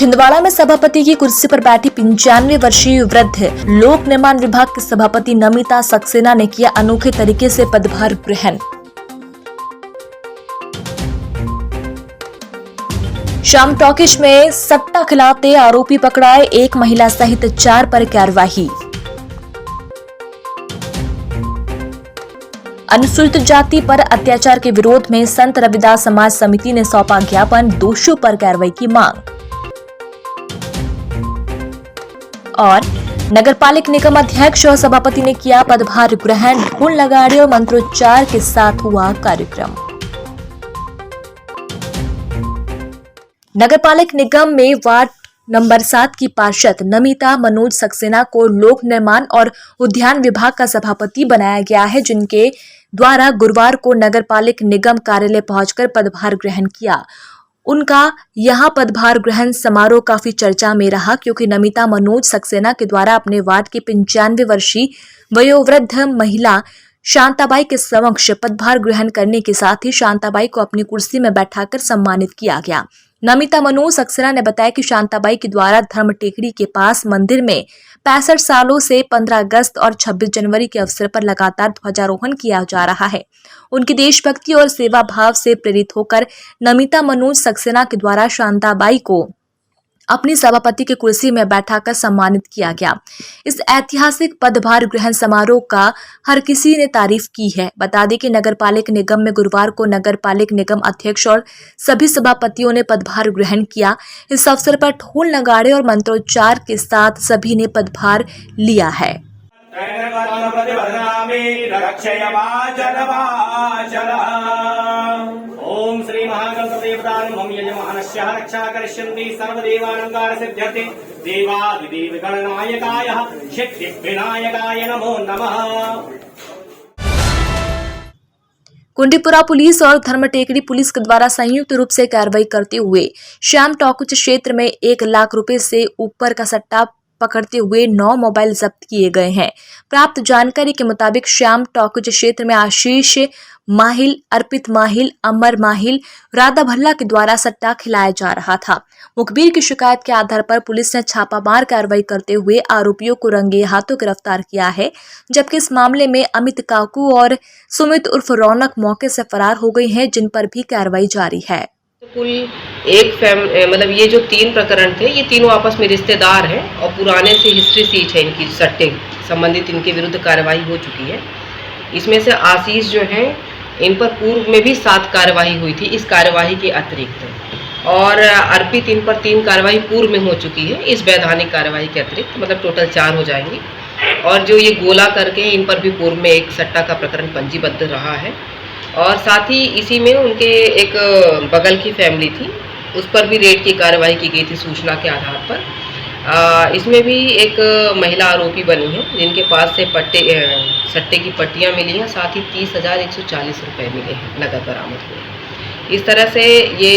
छिंदवाड़ा में सभापति की कुर्सी पर बैठी 95 वर्षीय वृद्ध लोक निर्माण विभाग के सभापति नमिता सक्सेना ने किया अनोखे तरीके से पदभार ग्रहण। शाम टॉकीज में सट्टा खिलाते आरोपी पकड़ाए, एक महिला सहित 4 पर कार्रवाई। अनुसूचित जाति पर अत्याचार के विरोध में संत रविदास समाज समिति ने सौंपा ज्ञापन, दोषियों पर कार्रवाई की मांग। और नगरपालिक निगम अध्यक्ष और सभापति ने किया पदभार ग्रहण, ढोल नगाड़े और मंत्रोच्चार के साथ हुआ कार्यक्रम। नगरपालिक निगम में वार्ड नंबर 7 की पार्षद नमिता मनोज सक्सेना को लोक निर्माण और उद्यान विभाग का सभापति बनाया गया है, जिनके द्वारा गुरुवार को नगरपालिक निगम कार्यालय पहुंचकर पदभार ग्रहण किया। उनका यहां पदभार ग्रहण समारोह काफी चर्चा में रहा, क्योंकि नमिता मनोज सक्सेना के द्वारा अपने वार्ड की 95 वर्षीय वयोवृद्ध महिला शांताबाई के समक्ष पदभार ग्रहण करने के साथ ही शांताबाई को अपनी कुर्सी में बैठाकर सम्मानित किया गया। नमिता मनोज सक्सेना ने बताया कि शांताबाई के द्वारा धर्म टेकड़ी के पास मंदिर में 65 सालों से 15 अगस्त और 26 जनवरी के अवसर पर लगातार ध्वजारोहण किया जा रहा है। उनकी देशभक्ति और सेवा भाव से प्रेरित होकर नमिता मनोज सक्सेना के द्वारा शांताबाई को अपनी सभापति की कुर्सी में बैठाकर सम्मानित किया गया। इस ऐतिहासिक पदभार ग्रहण समारोह का हर किसी ने तारीफ की है। बता दें कि नगरपालिक निगम में गुरुवार को नगरपालिक निगम अध्यक्ष और सभी सभापतियों ने पदभार ग्रहण किया। इस अवसर पर ढोल नगाड़े और मंत्रोच्चार के साथ सभी ने पदभार लिया है। ओम श्री महागणपतिदेवतारंभं यजमानस्य रक्षा करिष्यन्ति सर्वदेवालंकार सिद्ध्यर्थे देवादिदेव गणनायकाय सिद्धिविनायकाय नमो नमः। कुंडीपुरा पुलिस और धर्म टेकड़ी पुलिस के द्वारा संयुक्त रूप से कार्रवाई करते हुए श्याम टॉकीज क्षेत्र में 1 लाख रुपए से ऊपर का सट्टा पकड़ते हुए 9 मोबाइल जब्त किए गए हैं। प्राप्त जानकारी के मुताबिक श्याम टॉकीज क्षेत्र में आशीष माहिल, अर्पित माहिल, अमर माहिल, राधा भल्ला के द्वारा सट्टा खिलाया जा रहा था। मुखबिर की शिकायत के आधार पर पुलिस ने छापामार कार्रवाई करते हुए आरोपियों को रंगे हाथों गिरफ्तार किया है, जबकि इस मामले में अमित काकू और सुमित उर्फ रौनक मौके से फरार हो गई हैं, जिन पर भी कार्रवाई जारी है। कुल मतलब ये जो 3 प्रकरण थे, ये तीनों आपस में रिश्तेदार हैं और पुराने से हिस्ट्री सीट है इनकी, सट्टे संबंधित इनके विरुद्ध कार्रवाई हो चुकी है। इसमें से आशीष जो हैं, इन पर पूर्व में भी 7 कार्रवाई हुई थी इस कार्यवाही के अतिरिक्त, और अर्पित इन पर 3 कार्रवाई पूर्व में हो चुकी है इस वैधानिक कार्रवाई के अतिरिक्त, मतलब टोटल 4 हो जाएंगी। और जो ये गोला करके इन पर भी पूर्व में एक सट्टा का प्रकरण पंजीबद्ध रहा है, और साथ ही इसी में उनके एक बगल की फैमिली थी, उस पर भी रेड की कार्रवाई की गई थी सूचना के आधार पर। इसमें भी एक महिला आरोपी बनी है, जिनके पास से सट्टे की पट्टियां मिली हैं, साथ ही 30,140 रुपये मिले हैं, नकद बरामद हुए। इस तरह से ये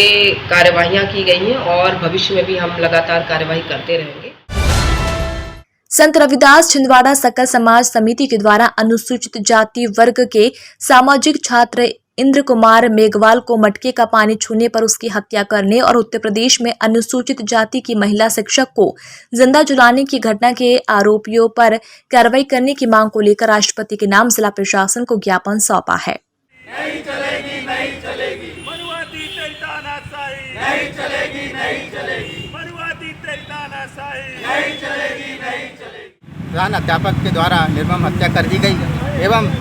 कार्यवाहियां की गई हैं और भविष्य में भी हम लगातार कार्यवाही करते रहेंगे। संत रविदास छिंदवाड़ा सकल समाज समिति के द्वारा अनुसूचित जाति वर्ग के सामाजिक छात्र इंद्र कुमार मेघवाल को मटके का पानी छूने पर उसकी हत्या करने और उत्तर प्रदेश में अनुसूचित जाति की महिला शिक्षक को जिंदा जलाने की घटना के आरोपियों पर कार्रवाई करने की मांग को लेकर राष्ट्रपति के नाम जिला प्रशासन को ज्ञापन सौंपा है। नहीं चलेगी, नहीं चलेगी, मनुवादी तानाशाही नहीं चलेगी, नहीं चलेगी, मनुवादी तानाशाही नहीं चलेगी, नहीं चलेगी। प्रधान अध्यापक के द्वारा निर्मम हत्या कर दी गई एवं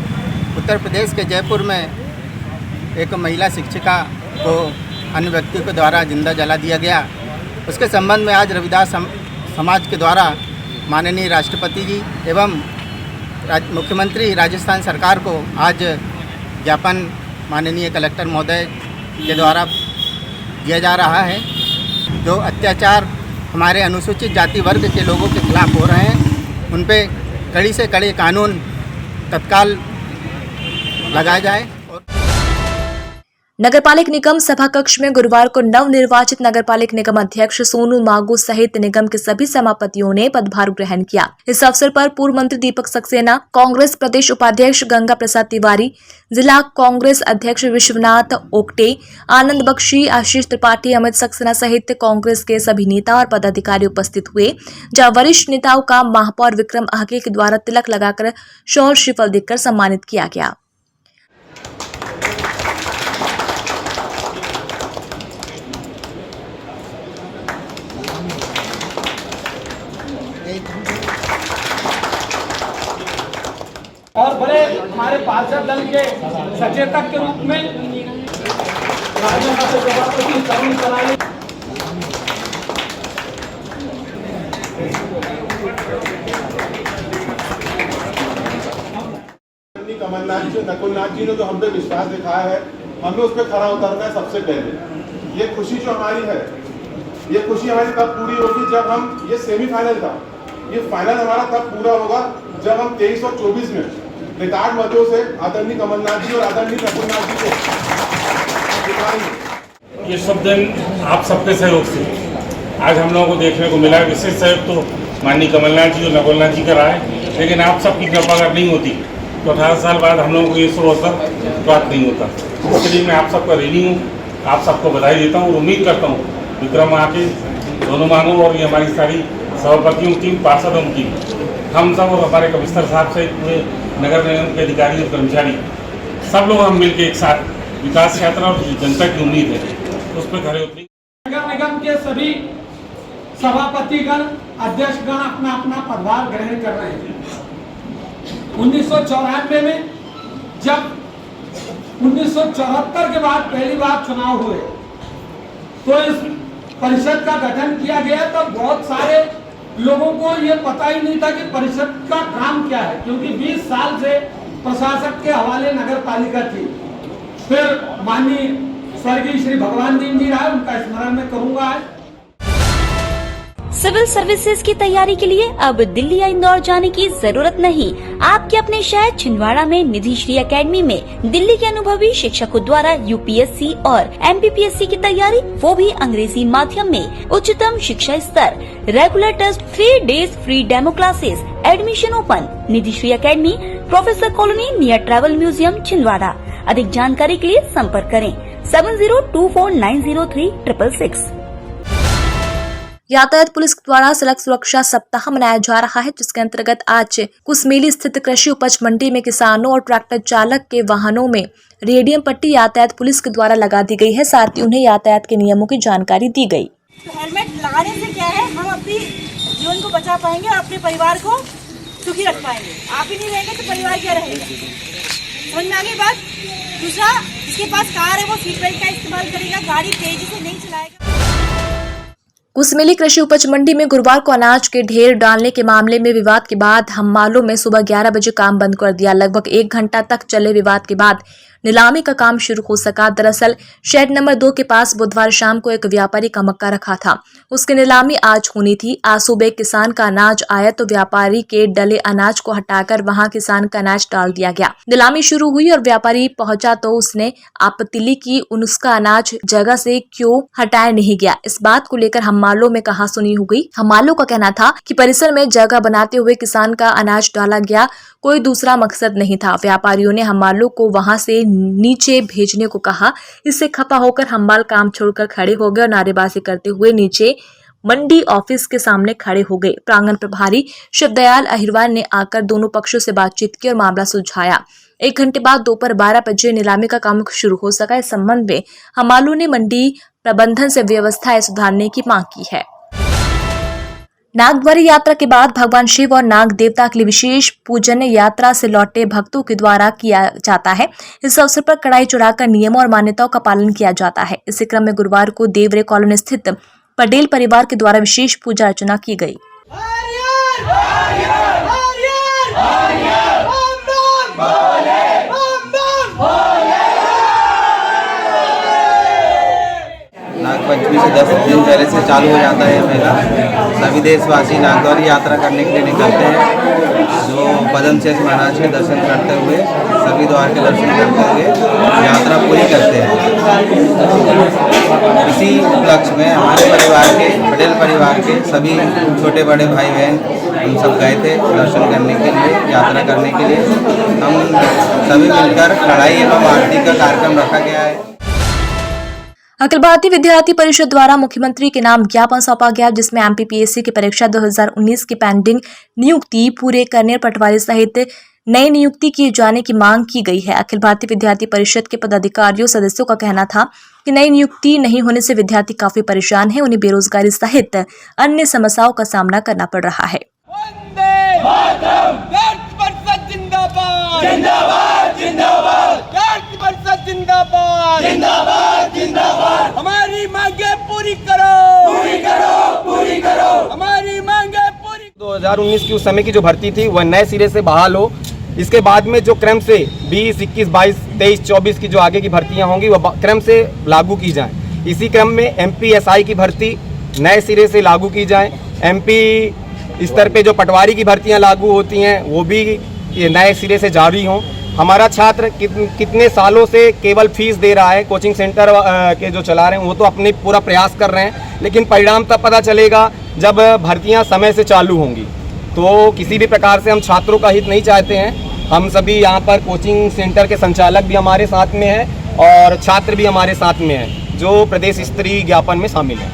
उत्तर प्रदेश के जयपुर में एक महिला शिक्षिका को अन्य व्यक्तियों के द्वारा जिंदा जला दिया गया। उसके संबंध में आज रविदास समाज के द्वारा माननीय राष्ट्रपति जी एवं मुख्यमंत्री राजस्थान सरकार को आज ज्ञापन माननीय कलेक्टर महोदय के द्वारा दिया जा रहा है। जो अत्याचार हमारे अनुसूचित जाति वर्ग के लोगों के खिलाफ हो रहे हैं, उन पे कड़ी से कड़ी कानून तत्काल लगाया जाए। नगरपालिक निगम सभा कक्ष में गुरुवार को नवनिर्वाचित नगरपालिक निगम अध्यक्ष सोनू मागू सहित निगम के सभी सभापतियों ने पदभार ग्रहण किया। इस अवसर पर पूर्व मंत्री दीपक सक्सेना, कांग्रेस प्रदेश उपाध्यक्ष गंगा प्रसाद तिवारी, जिला कांग्रेस अध्यक्ष विश्वनाथ ओक्टे, आनंद बख्शी, आशीष त्रिपाठी, अमित सक्सेना सहित कांग्रेस के सभी नेता और पदाधिकारी उपस्थित हुए, जहां वरिष्ठ नेताओं का महापौर विक्रम आहके के द्वारा तिलक लगाकर शौर्य श्रीफल देकर सम्मानित किया गया। और बड़े हमारे पार्षद दल के सचेतक के रूप में राज्यसभा के सभापति तरुण सराय कमलनाथ जी, नकुलनाथ जी ने जो हम पे विश्वास दिखाया है, हमें उस पर खरा उतरना है। सबसे पहले ये खुशी जो हमारी है, ये खुशी हमारी तब पूरी होगी जब हम, ये सेमीफाइनल था, ये फाइनल हमारा तब पूरा होगा जब हम 23 और 24 में रिकॉर्ड मतों से आदरणीय कमलनाथ जी और आदरणीय नकुलनाथ जी को जिताएंगे। ये सब दिन आप सबके सहयोग से आज हम लोगों को देखने को मिला। विशेष सहयोग तो माननीय कमलनाथ जी और नकुलनाथ जी का रहा है, लेकिन आप सबकी कृपा अगर नहीं होती तो 18 साल बाद हम लोगों को ये शुभ अवसर प्राप्त नहीं होता। इसके लिए मैं आप सबका ऋणी हूँ, आप सबको बधाई देता हूँ और उम्मीद करता हूँ विक्रम आके दोनों मांगों और ये हमारी सारी सभापतियों की, पार्षदों की, हम सब और हमारे कमिश्नर साहब से पूरे नगर निगम के अधिकारी और कर्मचारी सब लोग हम मिलकर एक साथ विकास यात्रा और जनता की उम्मीद है उस पर खड़े उतरेंगे। नगर निगम के सभी सभापतिगण, अध्यक्षगण अपना अपना पदभार ग्रहण कर रहे हैं। 1994 में जब 1974 के बाद पहली बार चुनाव हुए तो इस परिषद का गठन किया गया, तब बहुत सारे लोगों को ये पता ही नहीं था कि परिषद का काम क्या है, क्योंकि 20 साल से प्रशासक के हवाले नगर पालिका थी। फिर माननीय स्वर्गीय श्री भगवान दीन जी रहे, उनका स्मरण में करूंगा। सिविल सर्विसेज की तैयारी के लिए अब दिल्ली या इंदौर जाने की जरूरत नहीं। आपके अपने शहर छिंदवाड़ा में निधि श्री एकेडमी में दिल्ली के अनुभवी शिक्षकों द्वारा यूपीएससी और एमपीपीएससी की तैयारी, वो भी अंग्रेजी माध्यम में। उच्चतम शिक्षा स्तर, regular test, 3 days free demo classes, admission open. Nidhi Shri academy, professor colony, near travel museum, Chhindwara. अधिक जानकारी के लिए संपर्क करें 7024903666। यातायात पुलिस द्वारा सड़क सुरक्षा सप्ताह मनाया जा रहा है, जिसके अंतर्गत आज कुसमेली स्थित कृषि उपज मंडी में किसानों और ट्रैक्टर चालक के वाहनों में रेडियम पट्टी यातायात पुलिस के द्वारा लगा दी गई है। साथ ही उन्हें यातायात के नियमों की जानकारी दी गई। तो हेलमेट लगाने से क्या है, हम अपनी जीवन को बचा पाएंगे और अपने परिवार को सुखी रख पाएंगे। आप ही नहीं रहेंगे तो परिवार क्या रहेगा? समझ में आ गई बात? दूसरा, जिसके पास कार है वो सीट बेल्ट का इस्तेमाल करेगा, गाड़ी तेजी से नहीं चलाएगा। कुसमेली कृषि उपज मंडी में गुरुवार को अनाज के ढेर डालने के मामले में विवाद के बाद हम्मालों में सुबह 11 बजे काम बंद कर दिया। लगभग 1 घंटा तक चले विवाद के बाद नीलामी का काम शुरू हो सका। दरअसल शेड नंबर 2 के पास बुधवार शाम को एक व्यापारी का मक्का रखा था, उसकी नीलामी आज होनी थी। आज सुबह किसान का अनाज आया तो व्यापारी के डले अनाज को हटाकर वहां किसान का अनाज डाल दिया गया। नीलामी शुरू हुई और व्यापारी पहुंचा तो उसने आपत्ति ली कि उसका अनाज जगह से क्यों हटाया नहीं गया। इस बात को लेकर हम्मालों में कहासुनी हो गई। हम्मालों का कहना था कि परिसर में जगह बनाते हुए किसान का अनाज डाला गया, कोई दूसरा मकसद नहीं था। व्यापारियों ने हम्मालों को वहां से नीचे भेजने को कहा। इससे खपा होकर हम्माल काम छोड़कर खड़े हो गए और नारेबाजी करते हुए नीचे मंडी ऑफिस के सामने खड़े हो गए। प्रांगण प्रभारी शिवदयाल अहिरवार ने आकर दोनों पक्षों से बातचीत की और मामला सुलझाया। 1 घंटे बाद दोपहर 12 बजे नीलामी का काम शुरू हो सका। इस संबंध में हम्मालों ने मंडी प्रबंधन से व्यवस्थाएं सुधारने की मांग की है। नागद्वारी यात्रा के बाद भगवान शिव और नाग देवता के लिए विशेष पूजन यात्रा से लौटे भक्तों के द्वारा किया जाता है। इस अवसर पर कड़ाई चढ़ाकर नियमों और मान्यताओं का पालन किया जाता है। इसी क्रम में गुरुवार को देवरे कॉलोनी स्थित पटेल परिवार के द्वारा विशेष पूजा अर्चना की गई। नागपंचमी से 10 दिन पहले से चालू हो जाता है यह मेला। सभी देशवासी नागद्वारी यात्रा करने के लिए निकलते हैं, जो पद्मशेष महाराज के दर्शन करते हुए, सभी द्वार के दर्शन करते हुए यात्रा पूरी करते हैं। इसी उपलक्ष्य में हमारे परिवार के, पटेल परिवार के सभी छोटे बड़े भाई बहन हम सब गए थे दर्शन करने के लिए, यात्रा करने के लिए। हम सभी मिलकर कढ़ाई एवं आरती का कार्यक्रम रखा गया है। अखिल भारतीय विद्यार्थी परिषद द्वारा मुख्यमंत्री के नाम ज्ञापन सौंपा गया, जिसमें एमपीपीएससी की परीक्षा 2019 की पेंडिंग नियुक्ति पूरे करने, पटवारी सहित नई नियुक्ति किए जाने की मांग की गई है। अखिल भारतीय विद्यार्थी परिषद के पदाधिकारियों सदस्यों का कहना था कि नई नियुक्ति नहीं होने से विद्यार्थी काफी परेशान हैं, उन्हें बेरोजगारी सहित अन्य समस्याओं का सामना करना पड़ रहा है। हमारी मांगे पूरी करो, पूरी करो, पूरी करो, हमारी मांगे पूरी। 2019 की उस समय की जो भर्ती थी वह नए सिरे से बहाल हो। इसके बाद में जो क्रम से 20, 21, 22, 23, 24 की जो आगे की भर्तियां होंगी वह क्रम से लागू की जाएं। इसी क्रम में एमपीएसआई की भर्ती नए सिरे से लागू की जाए। एमपी स्तर पे जो पटवारी की भर्तियां लागू होती हैं वो भी नए सिरे से जारी हों। हमारा छात्र कितने सालों से केवल फीस दे रहा है, कोचिंग सेंटर के जो चला रहे हैं वो तो अपने पूरा प्रयास कर रहे हैं, लेकिन परिणाम तब पता चलेगा जब भर्तियां समय से चालू होंगी। तो किसी भी प्रकार से हम छात्रों का हित नहीं चाहते हैं। हम सभी यहाँ पर कोचिंग सेंटर के संचालक भी हमारे साथ में हैं और छात्र भी हमारे साथ में हैं, जो प्रदेश स्तरीय ज्ञापन में शामिल हैं।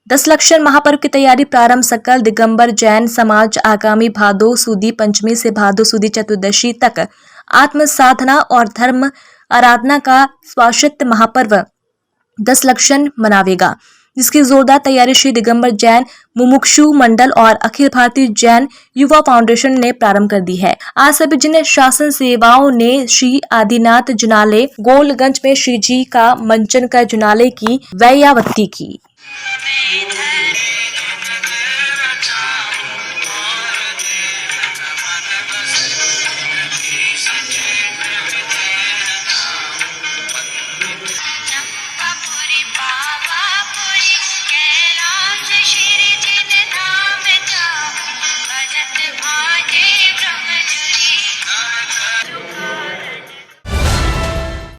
10 लक्षण महापर्व की तैयारी प्रारंभ। सकल दिगंबर जैन समाज आगामी भादो सुदी पंचमी से भादो सुदी चतुर्दशी तक आत्म साधना और धर्म आराधना का स्वायत्त महापर्व 10 लक्षण मनावेगा, जिसकी जोरदार तैयारी श्री दिगंबर जैन मुमुक्षु मंडल और अखिल भारतीय जैन युवा फाउंडेशन ने प्रारंभ कर दी है। आज सभी जिन शासन सेवाओं ने श्री आदिनाथ जुनाले गोलगंज में श्री जी का मंचन कर जुनाले की वैयावती की।